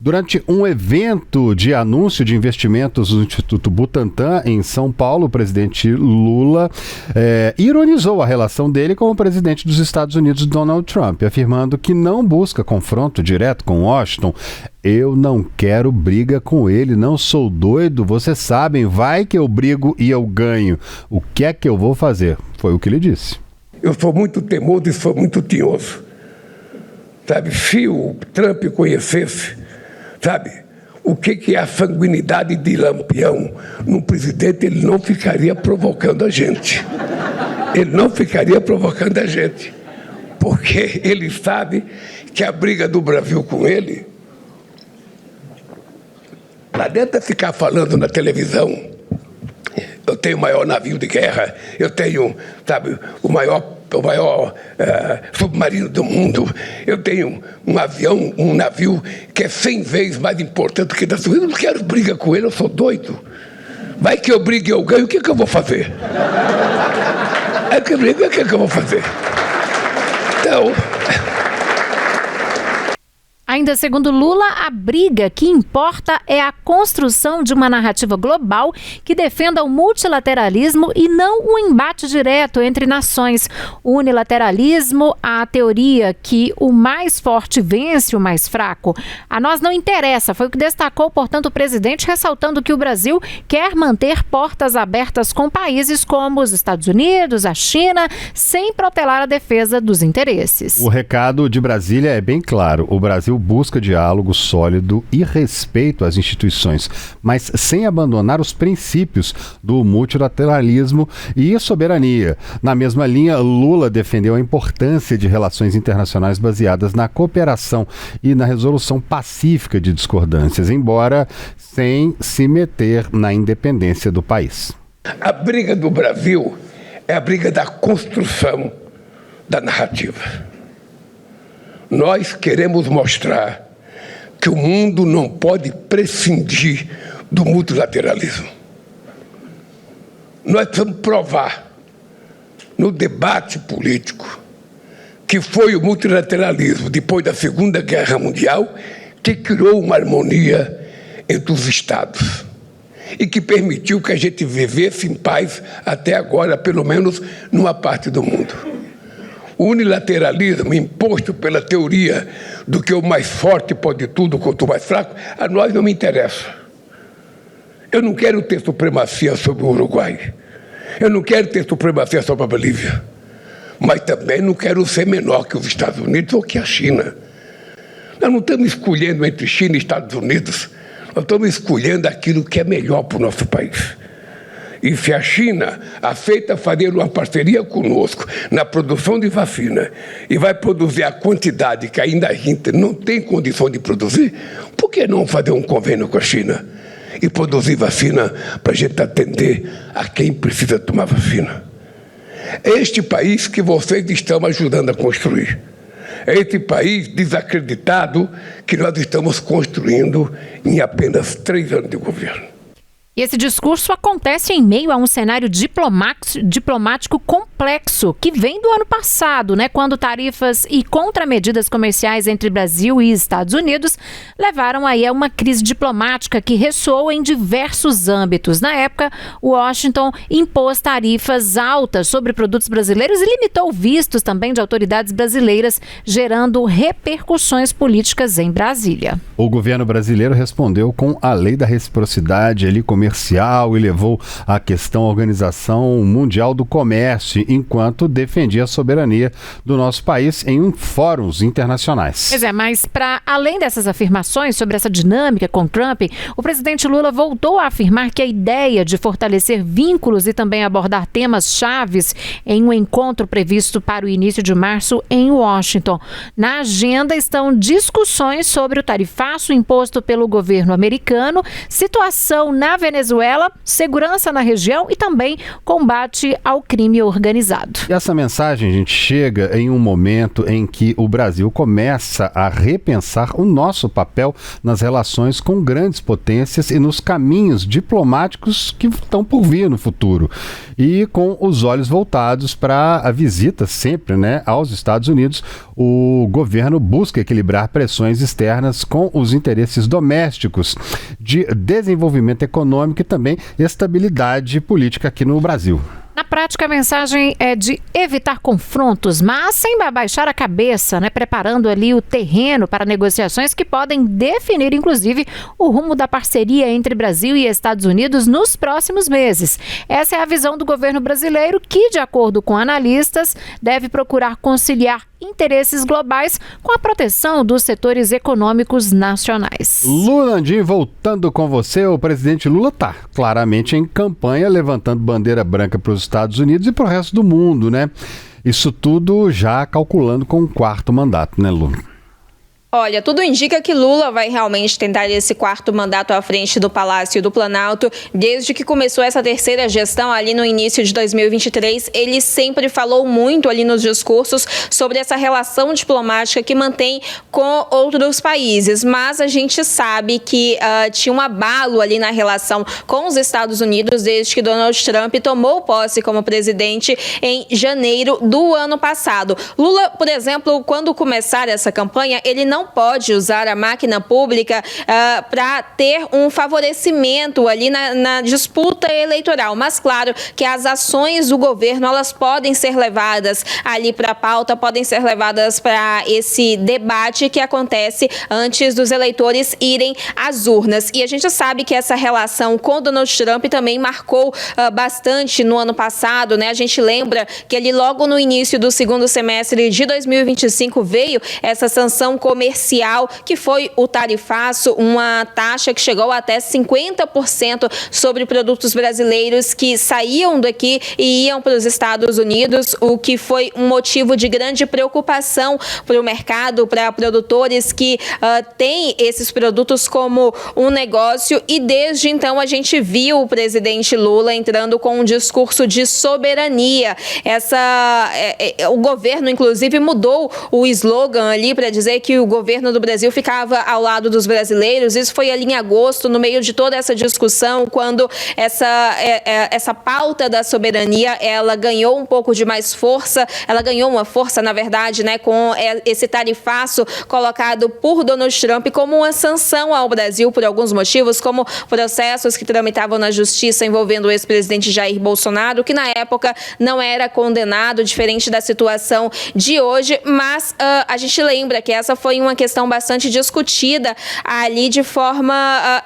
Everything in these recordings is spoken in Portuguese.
Durante um evento de anúncio de investimentos no Instituto Butantan, em São Paulo, o presidente Lula ironizou a relação dele com o presidente dos Estados Unidos, Donald Trump, afirmando que não busca confronto direto com Washington. Eu não quero briga com ele, não sou doido, vocês sabem, vai que eu brigo e eu ganho. O que é que eu vou fazer? Foi o que ele disse. Eu sou muito teimoso e sou muito tinhoso. Sabe, se o Trump conhecesse, sabe, o que é a sanguinidade de Lampião num presidente, ele não ficaria provocando a gente. Ele não ficaria provocando a gente. Porque ele sabe que a briga do Brasil com ele, não adianta ficar falando na televisão, eu tenho o maior navio de guerra, eu tenho, sabe, o maior submarino do mundo, eu tenho um navio que é 100 vezes mais importante que da sua. Eu não quero briga com ele, eu sou doido. Vai que eu brigue e eu ganho, o que eu vou fazer? É que eu brigo, o que eu vou fazer? Então... Ainda segundo Lula, a briga que importa é a construção de uma narrativa global que defenda o multilateralismo e não o embate direto entre nações. O unilateralismo, a teoria que o mais forte vence o mais fraco. A nós não interessa, foi o que destacou, portanto, o presidente, ressaltando que o Brasil quer manter portas abertas com países como os Estados Unidos, a China, sem protelar a defesa dos interesses. O recado de Brasília é bem claro. O Brasil busca diálogo sólido e respeito às instituições, mas sem abandonar os princípios do multilateralismo e soberania. Na mesma linha, Lula defendeu a importância de relações internacionais baseadas na cooperação e na resolução pacífica de discordâncias, embora sem se meter na independência do país. A briga do Brasil é a briga da construção da narrativa. Nós queremos mostrar que o mundo não pode prescindir do multilateralismo. Nós precisamos provar no debate político que foi o multilateralismo, depois da Segunda Guerra Mundial, que criou uma harmonia entre os Estados e que permitiu que a gente vivesse em paz até agora, pelo menos numa parte do mundo. O unilateralismo imposto pela teoria do que o mais forte pode tudo contra o mais fraco, a nós não me interessa. Eu não quero ter supremacia sobre o Uruguai. Eu não quero ter supremacia sobre a Bolívia. Mas também não quero ser menor que os Estados Unidos ou que a China. Nós não estamos escolhendo entre China e Estados Unidos. Nós estamos escolhendo aquilo que é melhor para o nosso país. E se a China aceita fazer uma parceria conosco na produção de vacina e vai produzir a quantidade que ainda a gente não tem condição de produzir, por que não fazer um convênio com a China e produzir vacina para a gente atender a quem precisa tomar vacina? É este país que vocês estão ajudando a construir. É esse país desacreditado que nós estamos construindo em apenas 3 anos de governo. E esse discurso acontece em meio a um cenário diplomático complexo que vem do ano passado, quando tarifas e contramedidas comerciais entre Brasil e Estados Unidos levaram aí a uma crise diplomática que ressoou em diversos âmbitos. Na época, Washington impôs tarifas altas sobre produtos brasileiros e limitou vistos também de autoridades brasileiras, gerando repercussões políticas em Brasília. O governo brasileiro respondeu com a lei da reciprocidade comercial e levou a questão à Organização Mundial do Comércio, enquanto defendia a soberania do nosso país em fóruns internacionais. Pois é, mas para além dessas afirmações sobre essa dinâmica com Trump, o presidente Lula voltou a afirmar que a ideia de fortalecer vínculos e também abordar temas chaves em um encontro previsto para o início de março em Washington. Na agenda estão discussões sobre o tarifaço imposto pelo governo americano, situação na Venezuela, segurança na região e também combate ao crime organizado. E essa mensagem, gente, chega em um momento em que o Brasil começa a repensar o nosso papel nas relações com grandes potências e nos caminhos diplomáticos que estão por vir no futuro. E com os olhos voltados para a visita sempre, né, aos Estados Unidos, o governo busca equilibrar pressões externas com os interesses domésticos de desenvolvimento econômico e também estabilidade política aqui no Brasil. Na prática, a mensagem é de evitar confrontos, mas sem baixar a cabeça, né? Preparando ali o terreno para negociações que podem definir, inclusive, o rumo da parceria entre Brasil e Estados Unidos nos próximos meses. Essa é a visão do governo brasileiro que, de acordo com analistas, deve procurar conciliar interesses globais com a proteção dos setores econômicos nacionais. Lulandinho, voltando com você, o presidente Lula está claramente em campanha, levantando bandeira branca para os Estados Unidos e para o resto do mundo, né? Isso tudo já calculando com o 4º mandato, né, Lula? Olha, tudo indica que Lula vai realmente tentar esse 4º mandato à frente do Palácio do Planalto. Desde que começou essa 3ª gestão ali no início de 2023, ele sempre falou muito ali nos discursos sobre essa relação diplomática que mantém com outros países. Mas a gente sabe que tinha um abalo ali na relação com os Estados Unidos desde que Donald Trump tomou posse como presidente em janeiro do ano passado. Lula, por exemplo, quando começar essa campanha, ele não pode usar a máquina pública para ter um favorecimento ali na disputa eleitoral. Mas claro que as ações do governo, elas podem ser levadas ali para a pauta, podem ser levadas para esse debate que acontece antes dos eleitores irem às urnas. E a gente sabe que essa relação com Donald Trump também marcou bastante no ano passado, né? A gente lembra que ali logo no início do 2º semestre de 2025 veio essa sanção comercial, que foi o tarifaço, uma taxa que chegou até 50% sobre produtos brasileiros que saíam daqui e iam para os Estados Unidos, o que foi um motivo de grande preocupação para o mercado, para produtores que têm esses produtos como um negócio. E desde então a gente viu o presidente Lula entrando com um discurso de soberania. O governo, inclusive, mudou o slogan ali para dizer que o governo do Brasil ficava ao lado dos brasileiros. Isso foi ali em agosto, no meio de toda essa discussão, quando essa pauta da soberania, ela ganhou um pouco de mais força, ela ganhou uma força, na verdade, né, com esse tarifaço colocado por Donald Trump como uma sanção ao Brasil por alguns motivos, como processos que tramitavam na justiça envolvendo o ex-presidente Jair Bolsonaro, que na época não era condenado, diferente da situação de hoje. Mas a gente lembra que essa foi uma questão bastante discutida ali de forma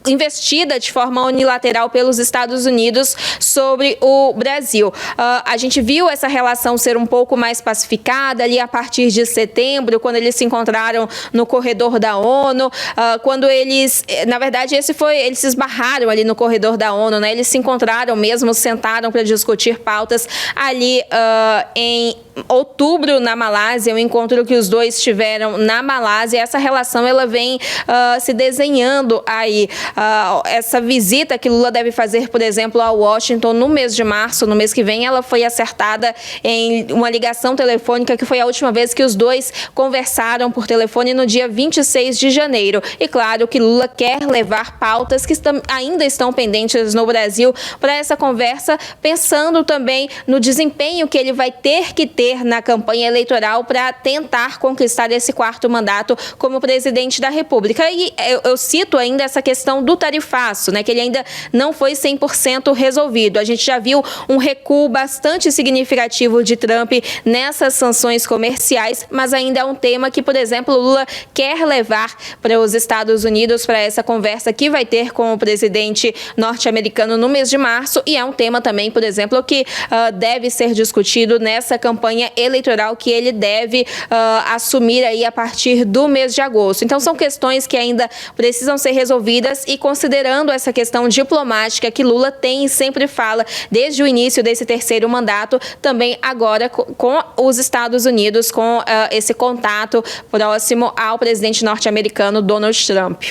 investida de forma unilateral pelos Estados Unidos sobre o Brasil. A gente viu essa relação ser um pouco mais pacificada ali a partir de setembro, quando eles se encontraram no corredor da ONU, quando eles, na verdade, eles se esbarraram ali no corredor da ONU, né? Eles se encontraram mesmo, sentaram para discutir pautas ali em outubro na Malásia, o encontro que os dois tiveram na Malásia. Essa relação, ela vem se desenhando aí. Essa visita que Lula deve fazer, por exemplo, a Washington no mês de março, no mês que vem, ela foi acertada em uma ligação telefônica, que foi a última vez que os dois conversaram por telefone no dia 26 de janeiro. E claro que Lula quer levar pautas que ainda estão pendentes no Brasil para essa conversa, pensando também no desempenho que ele vai ter que ter na campanha eleitoral para tentar conquistar esse 4º mandato como presidente da República. E eu cito ainda essa questão do tarifaço, né, que ele ainda não foi 100% resolvido. A gente já viu um recuo bastante significativo de Trump nessas sanções comerciais, mas ainda é um tema que, por exemplo, Lula quer levar para os Estados Unidos para essa conversa que vai ter com o presidente norte-americano no mês de março, e é um tema também, por exemplo, que deve ser discutido nessa campanha eleitoral que ele deve assumir aí a partir do mês de agosto. Então, são questões que ainda precisam ser resolvidas, e considerando essa questão diplomática que Lula tem e sempre fala desde o início desse 3º mandato, também agora com os Estados Unidos, com esse contato próximo ao presidente norte-americano Donald Trump.